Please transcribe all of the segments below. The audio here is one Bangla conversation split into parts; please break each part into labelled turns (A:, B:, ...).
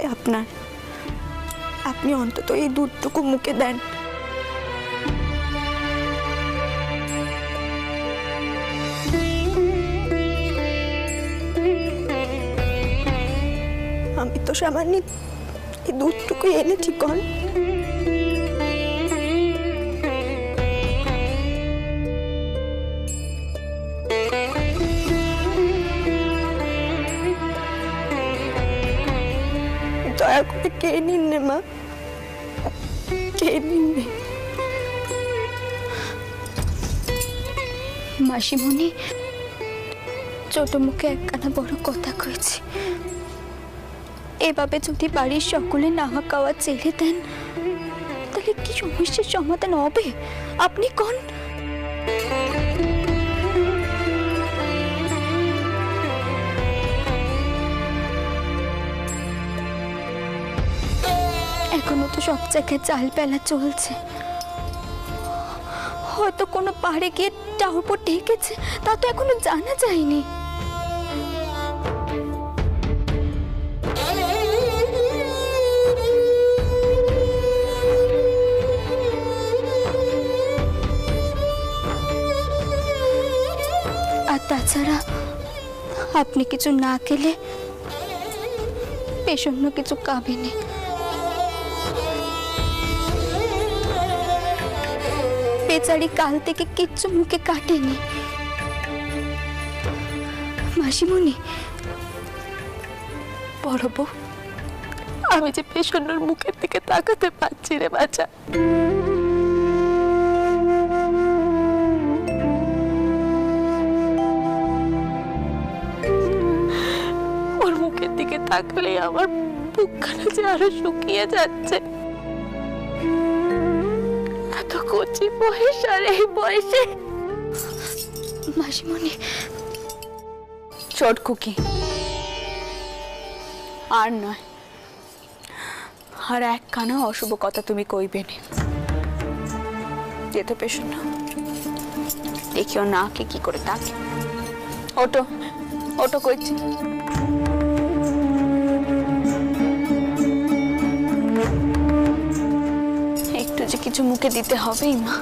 A: চাই আপনার, আপনি অন্তত এই দুধটুকু মুখে দেন। আমি তো সামান্য এই দুধটুকু এনেছি কন। দয়া করে কে নিন নে মা, কে নিন নে।
B: মাসিমণি, ছোট মুখে একখানা বড় কথা কয়েছি। এভাবে যদি বাড়ির সকলে নাওয়া খাওয়া ছেড়ে দেন, তাহলে কি সমস্যার সমাধান হবে আপনি কোন? এখনো তো সব জায়গায় চাল পেলা চলছে, হয়তো কোনো পাহাড়ে গিয়ে টাওয়ার উপর ঢেকেছে, তা তো এখনো জানা যায়নি। আর তাছাড়া আপনি কিছু না খেলে পেশন্য কিছু খাবেনি। বেচারি কাল থেকে কিচ্ছু মুখে কাটেনি। মাসিমণি,
A: বড় বউ, আমি যে পেশন্যর মুখের দিকে তাকাতে পারছি রে বাচ্চা। ওর মুখের দিকে তাকালে আমার বুকখানা যে আরো শুকিয়ে যাচ্ছে। এত কচি বয়স, আর এই বয়সে।
B: মাসিমণি,
A: ছোট খুকি, আর নয়, আর একখানা অশুভ কথা তুমি কইবে না। যেতে পেশো না, দেখিও না কে কি করে তাকে। ওটো ওটো কইছি। একটু যে কিছু মুখে দিতে হবেই মা।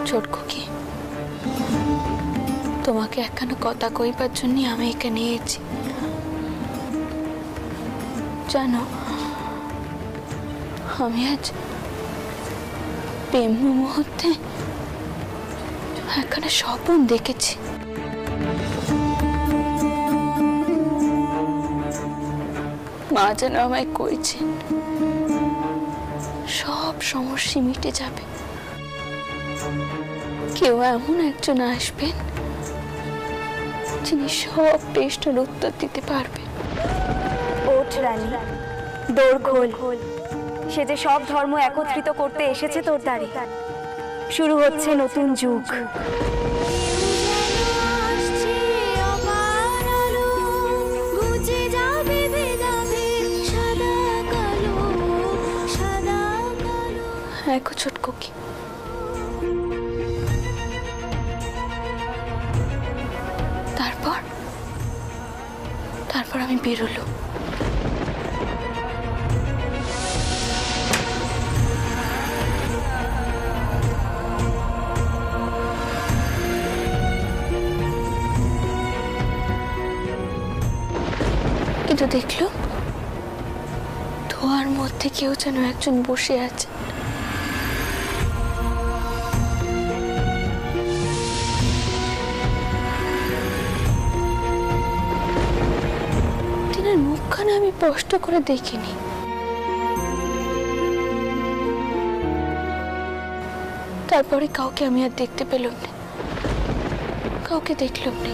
A: ছোট খুকি, তোমাকে একখানা কথা কইবার জন্য আমি এখানে এসেছি। জানো, আমি আজ প্রেম মুহূর্তে একখানা স্বপ্ন দেখেছি। মা যেন আমায় কইছেন সব সমস্যা মিটে যাবে। কেউ এমন একজন আসবেন যিনি সব প্রশ্নের উত্তর দিতে পারবেন।
C: ওঠ রানী, দৌড় খোল। সে যে সব ধর্ম একত্রিত করতে এসেছে তোর দ্বারে। শুরু হচ্ছে নতুন যুগ।
A: একো ছোট খুকি, তারপর আমি বেরোলো। কিন্তু দেখলো ধোয়ার মধ্যে কেউ যেন একজন বসে আছে। তিনার মুখখানা আমি স্পষ্ট করে দেখিনি। তারপরে কাউকে আমি আর দেখতে পেলাম না, কাউকে দেখলাম না।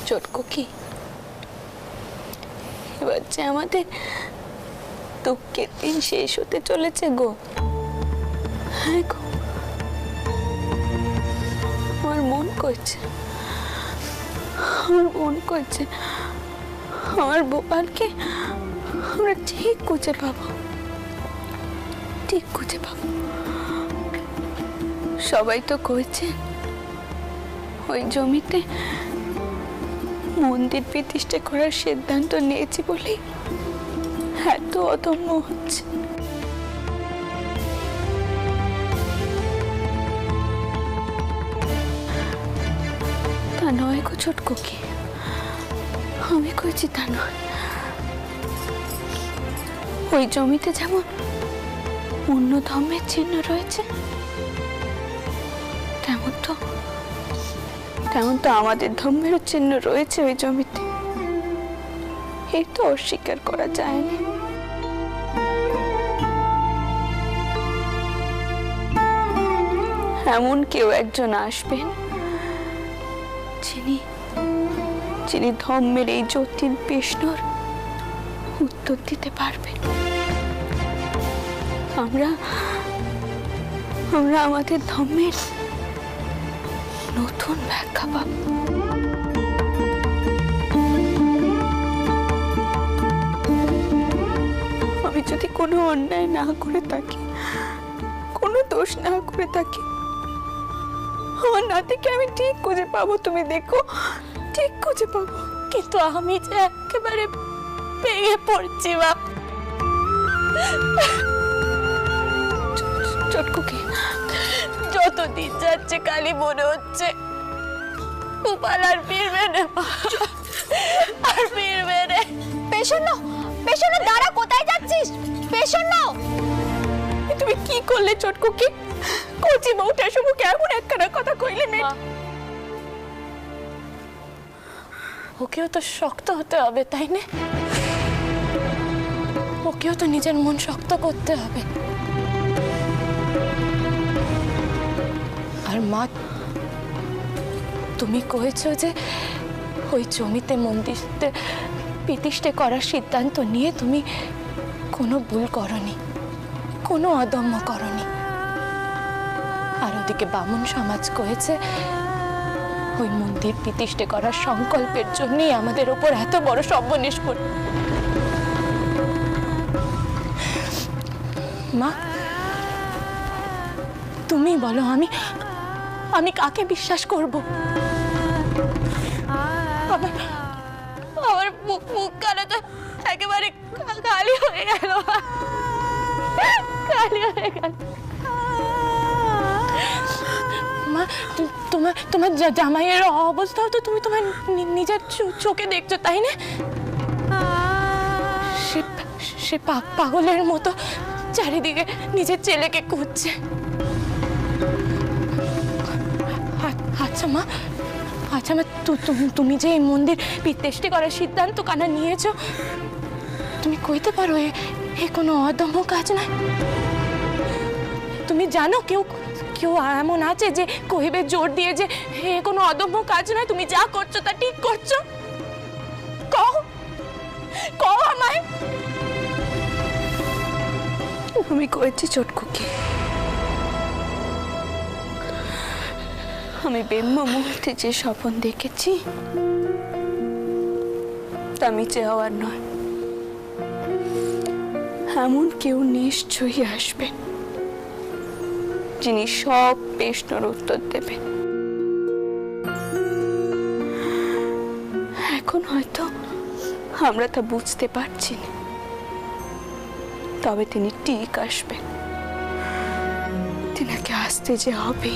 A: চটকো কি এবার যে আমাদের দুঃখের দিন শেষ হতে চলেছে গো। হ্যাঁ গো, মন কইছে আমার গোপালকে আমরা ঠিক খুঁজে পাবো। সবাই তো কইছে ওই জমিতে মন্দির প্রতিষ্ঠা করার সিদ্ধান্ত নিয়েছি বলেই এত অদম্য হচ্ছে। তা নয় গো ছোটকু, কি আমি কইছি তা নয়। ওই জমিতে যেমন অন্য ধর্মের চিহ্ন রয়েছে, তেমন তো আমাদের ধর্মেরও চিহ্ন রয়েছে ওই জমিতে। এই তো অস্বীকার করা যায়নি। এমন কেউ একজন আসবেন যিনি ধর্মের এই জটিল প্রশ্নের উত্তর দিতে পারবেন। আমরা আমাদের ধর্মের নতুন ব্যাখ্যা পাব। আমি যদি কোনো অন্যায় না করে থাকি, কোনো দোষ না করে থাকি, আমার নাতিকে আমি ঠিক খুঁজে পাবো। তুমি দেখো, ঠিক খুঁজে পাবো।
B: কিন্তু আমি যে একেবারে ভেঙে পড়ছি মা।
A: চটকুকে
B: যতদিন যাচ্ছে খালি মনে হচ্ছে গোপাল আর ফিরবে না, আর ফিরবে না। পেছন দাঁড়া, কোথায় যাচ্ছিস? পেছন নাও।
A: তুমি কি করলে চটকুকে? কচি বউটা শুভকে এমন একখানা কথা কইলে না।
B: ওকেও তো শক্ত হতে হবে, তাই না? ওকেও তো নিজের মন শক্ত করতে হবে। আর মা, তুমি কয়েছো যে ওই জমিতে মন্দির প্রতিষ্ঠা করার সিদ্ধান্ত নিয়ে তুমি কোনো ভুল করনি, কোনো অদম্য করনি। আর ওদিকে বামুন সমাজ কয়েছে ওই মন্দির প্রতিষ্ঠা করার সংকল্পের জন্যই আমাদের ওপর এত বড় সর্বনাশ করে। মা, তুমি বলো, আমি কাকে বিশ্বাস করব? আমার মুখ কানে তো একেবারে খালি হয়ে গেল, খালি হয়ে গেল। মা, তোমার জামাইয়ের অবস্থাও তো তুমি তোমার নিজের চোখে দেখছো, তাই না? সে পাগলের মতো চারিদিকে নিজের ছেলেকে খুঁজছে। আচ্ছা মা, তুমি যে এই মন্দির প্রতিষ্ঠা করার সিদ্ধান্ত কানা নিয়েছো, তুমি কইতে পারো এ কোনো অদম্য কাজ নয়? তুমি জানো কেউ এমন আছে যে কহিবে জোর দিয়ে যে এ কোনো অদম্য কাজ নয়, তুমি যা করছো তা ঠিক করছো? কও আমায়।
A: আমি কইছি চটকুকে, আমি ব্রহ্ম মুহূর্তে যে স্বপ্ন দেখেছি তা মিছে হওয়ার নয়। এমন কেউ নিশ্চয়ই আসবেন যিনি সব প্রশ্নের উত্তর দেবেন। এখন হয়তো আমরা তা বুঝতে পারছি না, তবে তিনি ঠিক আসবেন। তিনাকে আসতে যে হবে।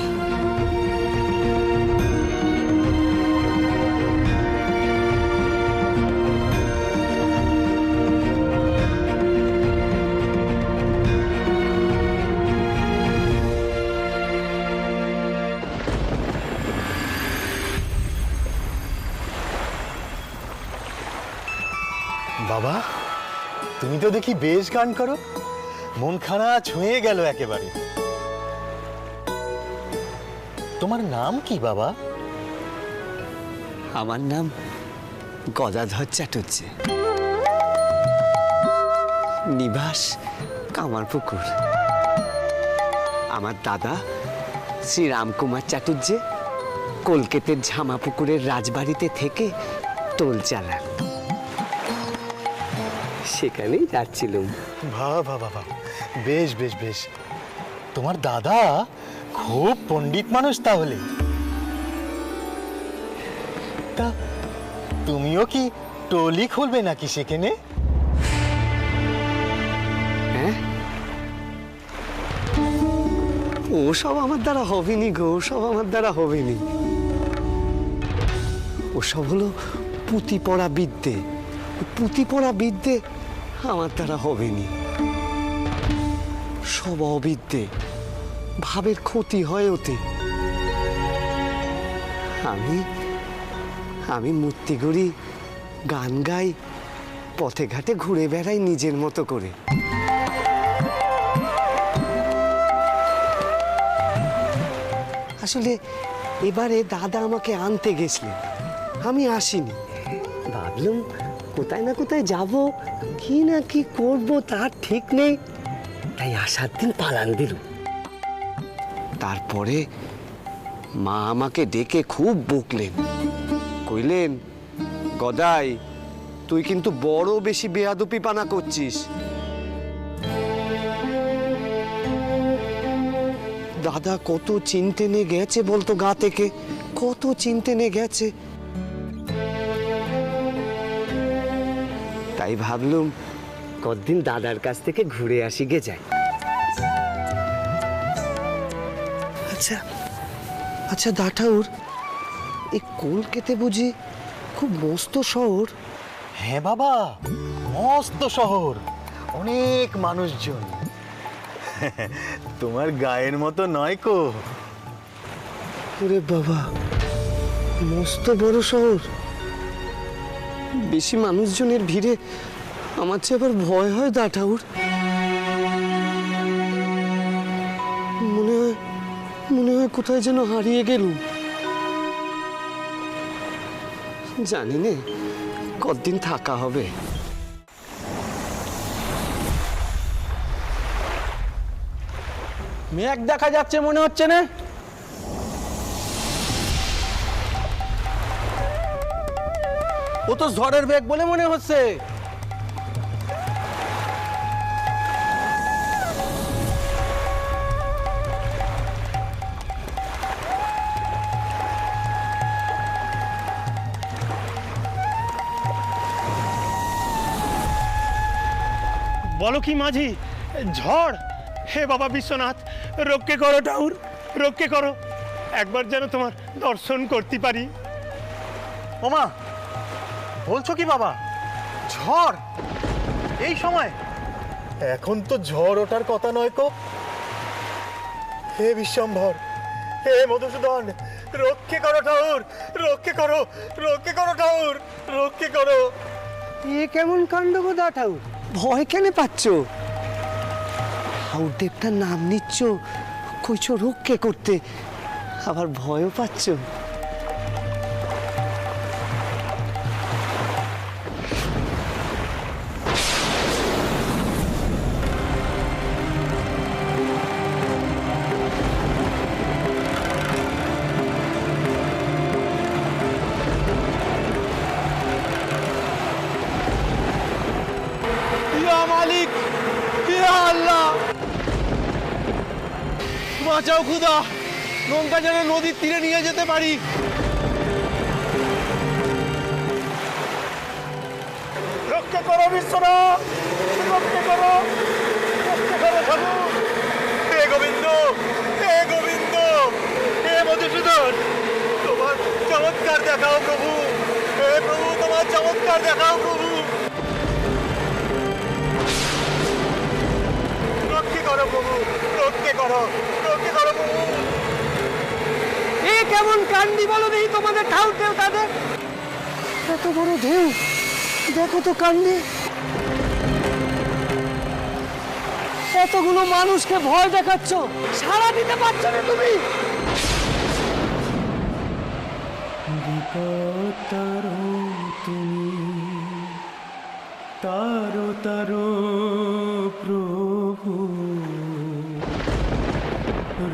D: বাবা, তুমি তো দেখি বেশ গান করো, মনখানা ছুঁয়ে গেল একেবারে। তোমার নাম কি বাবা?
E: আমার নাম গদাধর চাটুর্যে, নিবাস কামারপুকুর। আমার দাদা শ্রী রামকুমার চাটুর্যে কলকাতার ঝামাপুকুরের রাজবাড়িতে থেকে টোল চালান, সেখানেই যাচ্ছিলাম।
D: বাহ বাহ বাহ বাহ, বেশ বেশ বেশ। তোমার দাদা খুব পণ্ডিত মানুষ তাহলে। তা তুমিও কি টলি খুলবে নাকি সেখানে?
E: হ্যাঁ, ওসব আমার দ্বারা হবেনি গো, ওসব আমার দ্বারা হবেনি। ওসব হলো পুঁতি পড়া বিদ্যে, পুঁতি পড়া বিদ্যে আমার দ্বারা হবেনি। সব অবিদ্যে, ভাবের ক্ষতি হয় ওতে। আমি মূর্তি গড়ি, গান গাই, পথে ঘাটে ঘুরে বেড়াই নিজের মতো করে। আসলে এবারে দাদা আমাকে আনতে গেছিলেন, আমি আসিনি। ভাবলাম কোথায় না কোথায় যাব, কি না কি করব তার ঠিক নেই, তাই আসার দিন পালান দিল। তারপরে মা আমাকে ডেকে খুব বকলেন, কইলেন, গদাই তুই কিন্তু বড় বেশি বেয়াদপি পানা করছিস। দাদা কত চিনতে নে গেছে বলতো, গা থেকে কত চিনতে নে গেছে। তাই ভাবলুম কতদিন দাদার কাছ থেকে ঘুরে আসি গে যাই। আচ্ছা আচ্ছা দাঠাউর, এই কলকাতা বুঝি খুব মস্ত শহর?
D: হ্যাঁ বাবা, মস্ত শহর, অনেক মানুষজন। তোমার গায়ের মতো নয় কো।
E: ওরে বাবা, মস্ত বড় শহর। বেশি মানুষজনের ভিড়ে আমার চেয়ে আবার ভয় হয় দাঠাউর। মনে হয় কোথায় যেন হারিয়ে গেলুম। জানি নে কতদিন থাকা হবে।
F: মেঘ দেখা যাচ্ছে মনে হচ্ছে না? ও তো ঝড়ের বেগ বলে মনে হচ্ছে।
G: বলো কি মাঝি, ঝড়? হে বাবা বিশ্বনাথ, রক্ষে করো ঠাকুর, রক্ষে করো, একবার যেন তোমার দর্শন করতে পারি।
D: ওমা, বলছো কি বাবা? ঝড় এই সময়? এখন তো ঝড় ওঠার কথা নয় কো। হে বিশ্বম্ভর, হে মধুসূদন, রক্ষে করো ঠাকুর, রক্ষে করো, রক্ষে করো ঠাকুর, রক্ষে করো।
E: এ কেমন কাণ্ড গো দাঠাউর? ভয় কেন পাচ্ছ? ঠাকুর দেবতার নাম নিচ্ছ, কইছো রক্ষে করতে, আবার ভয়ও পাচ্ছ।
F: মালিক, ইয়া আল্লাহ, বাঁচাও খুদা, নৌকা যেন নদীর তীরে নিয়ে যেতে পারি।
G: রক্ষে করো বিশ্বনাথ, রক্ষে করো, রক্ষে করো ঠাকুর। হে গোবিন্দ, হে গোবিন্দ, হে মধুসূদন, তোমার চমৎকার দেখাও প্রভু। হে প্রভু, তোমার চমৎকার দেখাও প্রভু। রক্ষে করো প্রভু, রক্ষে করো, রক্ষে করো প্রভু।
E: এ কেমন কান্ডি বলো দেখি তোমাদের ঠাকুর দেবতাদের? এত বড় ঢেউ, দেখো তো কান্ডে। এতগুলো মানুষকে ভয় দেখাচ্ছ, সাড়া দিতে পারছো না তুমি?
H: বিপদ তারো তুমি, তারো তারো প্রভু,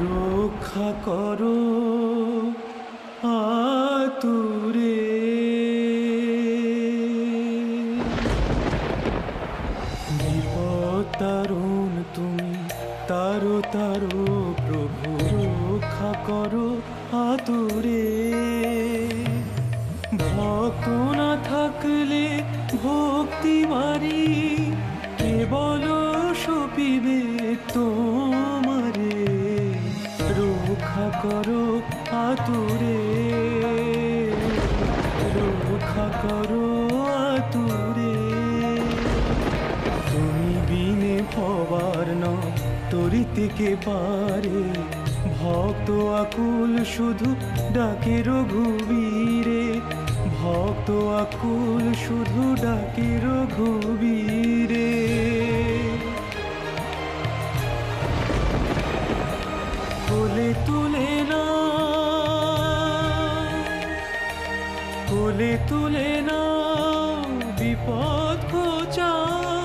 H: রক্ষা করো বলতে কে পারে, ভক্ত আকুল শুধু ডাকে রঘুবীরে, ভক্ত আকুল শুধু ডাকে রঘুবীরে। কোলে তুলে না, কোলে তুলে না বিপদ ঘোচাও,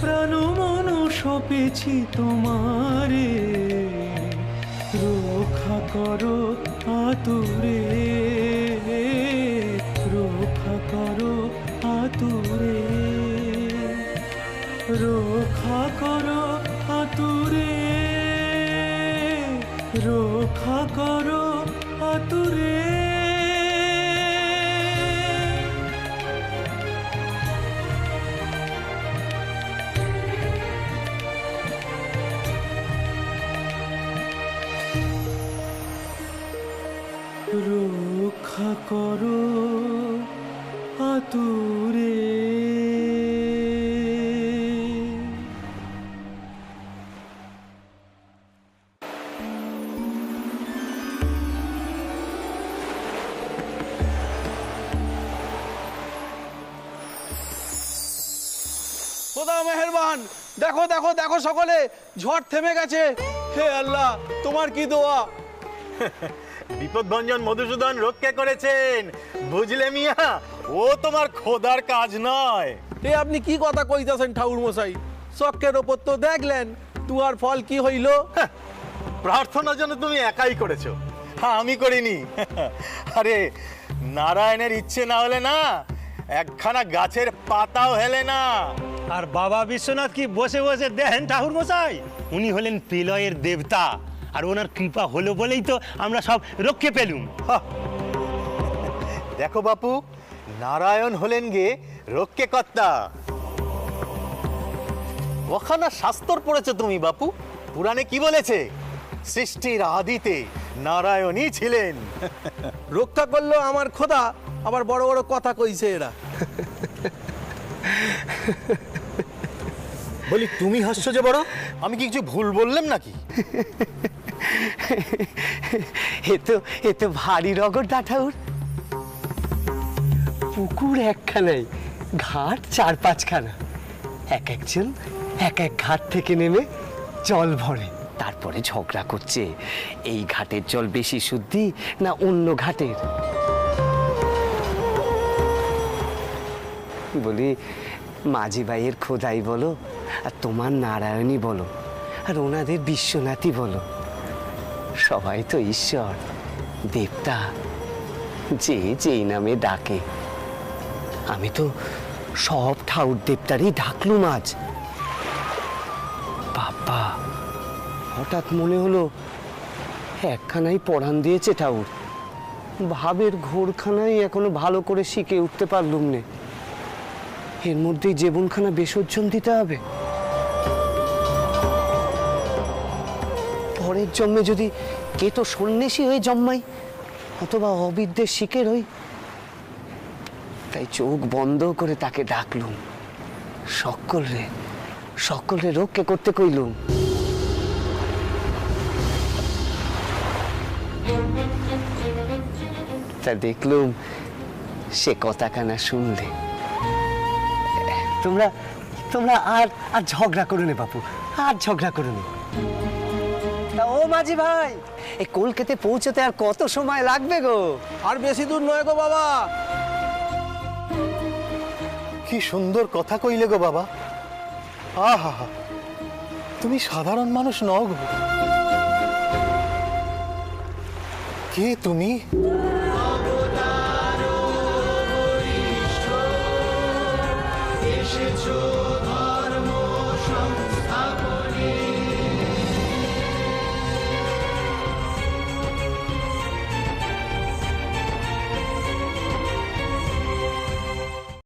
H: প্রাণ মন সপেছি তোমারে, রক্ষা করো আতুরে, রক্ষা করো আতুরে, রক্ষা করো আতুরে, রক্ষা করো আতুরে। রক্ষা করো আতুরে।
F: খোদা মেহেরবান, দেখো দেখো দেখো সকলে, ঝড় থেমে গেছে। হে আল্লাহ, তোমার কি দোয়া।
D: বিপদভঞ্জন মধুসূদন রক্ষা করেছেন, বুঝলে মিয়া? ও তোমার খোদার কাজ নয়।
F: এ আপনি কি কথা কইতাছেন ঠাকুর মশাই? চক্রের ওপর তো দেখলেন, তুয়ার ফল কি হইল?
D: প্রার্থনা যেন তুমি একাই করেছো, হ্যাঁ আমি করিনি। আরে নারায়ণের ইচ্ছে না হলে না একখানা গাছের পাতাও হেলে না।
G: আর বাবা বিশ্বনাথ কি বসে বসে দেখেন ঠাকুর মশাই? উনি হলেন প্রলয়ের দেবতা, আর ওনার কৃপা হলো বলেই তো আমরা সব রক্ষে পেলুম।
D: দেখো বাপু, নারায়ণ হলেন গে রক্ষেকর্তা। ওখানা শাস্ত্র পড়েছো তুমি বাপু? পুরাণে কি বলেছে? সৃষ্টির আদিতে নারায়ণই ছিলেন।
F: রক্ষা করলো আমার খোদা, আবার বড় বড় কথা কইছে এরা।
D: বলি তুমি হাসছো যে বড়, আমি কি কিছু ভুল বললাম নাকি?
E: এ তো ভারী রগড় দা ঠাকুর। পুকুর একখানাই, ঘাট 4-5খানা, এক একজন এক এক ঘাট থেকে নেমে জল ভরে, তারপরে ঝগড়া করছে এই ঘাটের জল বেশি শুদ্ধি না অন্য ঘাটের। বলি মাঝি ভাইয়ের খোদাই বলো, আর তোমার নারায়ণী বলো, আর ওনাদের বিশ্বনাথই বলো, সবাই তো ঈশ্বর দেবতা, যে যেই নামে ডাকে। আমি তো সব ঠাকুর দেবতারই ডাকলুম আজ। বাবা, হঠাৎ মনে হলো একখানাই পড়ান দিয়েছে ঠাকুর, ভাবের ঘোরখানাই এখনো ভালো করে শিখে উঠতে পারলুম নে। এর মধ্যেই জীবনখানা বিসর্জন দিতে হবে। পরের জন্মে যদি কে তো সন্ন্যাসী হয়ে জন্মাই, অথবা অবিদ্যের শিখে রই, তাই চোখ বন্ধ করে তাকে ডাকলুম, সকলে রক্ষে করতে কইলুম। তা দেখলুম সে কথা কানা শুনলে। তোমরা আর ঝগড়া করো নে বাপু, আর ঝগড়া করো নে। তা ও মাঝি ভাই, এই কলকাতা পৌঁছতে আর কত সময় লাগবে গো?
F: আর বেশি দূর নয় গো বাবা।
D: কি সুন্দর কথা কইলে গো বাবা। আহা, তুমি সাধারণ মানুষ নও গো। কে তুমি? এসেছো